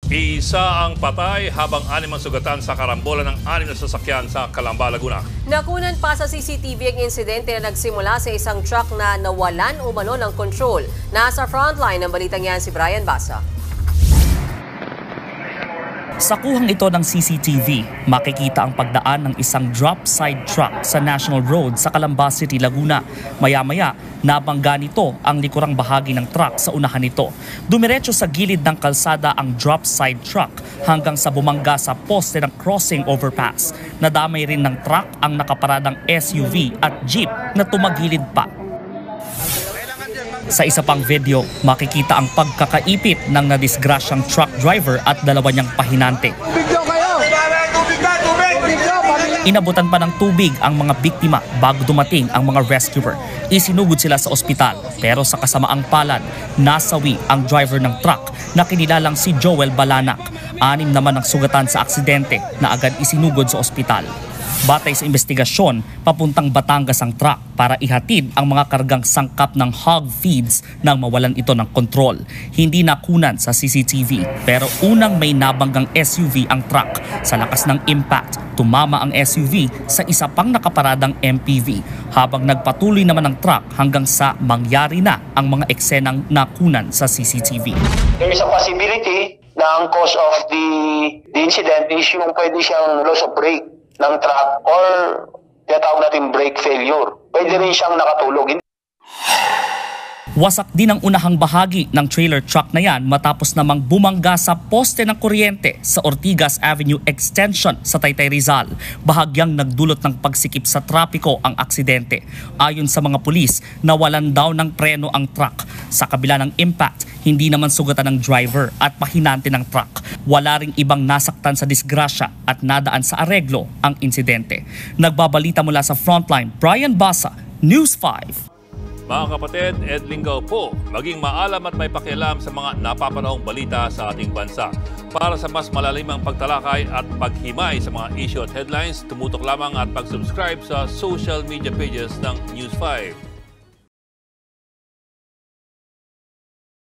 Isa ang patay habang 6 ang sugatan sa karambola ng 6 na sasakyan sa Calamba, Laguna. Nakunan pa sa CCTV ang insidente na nagsimula sa isang truck na nawalan umano ng control. Nasa frontline ng balitang yan si Brian Basa. Sa kuhang ito ng CCTV, makikita ang pagdaan ng isang drop side truck sa National Road sa Calamba City, Laguna. Maya-maya, nabangga nito ang likurang bahagi ng truck sa unahan nito. Dumiretso sa gilid ng kalsada ang drop side truck hanggang sa bumangga sa poste ng crossing overpass. Nadamay rin ng truck ang nakaparadang SUV at jeep na tumagilid pa. Sa isa pang video, makikita ang pagkakaipit ng nadisgrasyang truck driver at dalawa niyang pahinante. Inabutan pa ng tubig ang mga biktima bago dumating ang mga rescuer. Isinugod sila sa ospital pero sa kasamaang palad, nasawi ang driver ng truck na kinilalang si Joel Balanak. 6 naman ang sugatan sa aksidente na agad isinugod sa ospital. Batay sa investigasyon, papuntang Batangas ang truck para ihatid ang mga kargang sangkap ng hog feeds nang mawalan ito ng kontrol. Hindi nakunan sa CCTV pero unang may nabanggang SUV ang truck. Sa lakas ng impact, tumama ang SUV sa isa pang nakaparadang MPV habang nagpatuloy naman ang truck hanggang sa mangyari na ang mga eksenang nakunan sa CCTV. There is a possibility na ang cause of the incident is yung pwede siyang loss of brake ng truck or tinatawag natin brake failure. Pwede rin siyang nakatulog. Wasak din ang unahang bahagi ng trailer truck na yan matapos namang bumangga sa poste ng kuryente sa Ortigas Avenue Extension sa Taytay, Rizal. Bahagyang nagdulot ng pagsikip sa trapiko ang aksidente. Ayon sa mga pulis, nawalan daw ng preno ang truck. Sa kabila ng impact, hindi naman sugatan ng driver at pahinante ng truck. Wala ring ibang nasaktan sa disgrasya at nadaan sa areglo ang insidente. Nagbabalita mula sa Frontline, Brian Basa, News 5. Mga kapatid, Ed Lingaw po, maging maalam at may pakialam sa mga napapanahong balita sa ating bansa. Para sa mas malalimang pagtalakay at paghimay sa mga issue at headlines, tumutok lamang at pag-subscribe sa social media pages ng News 5.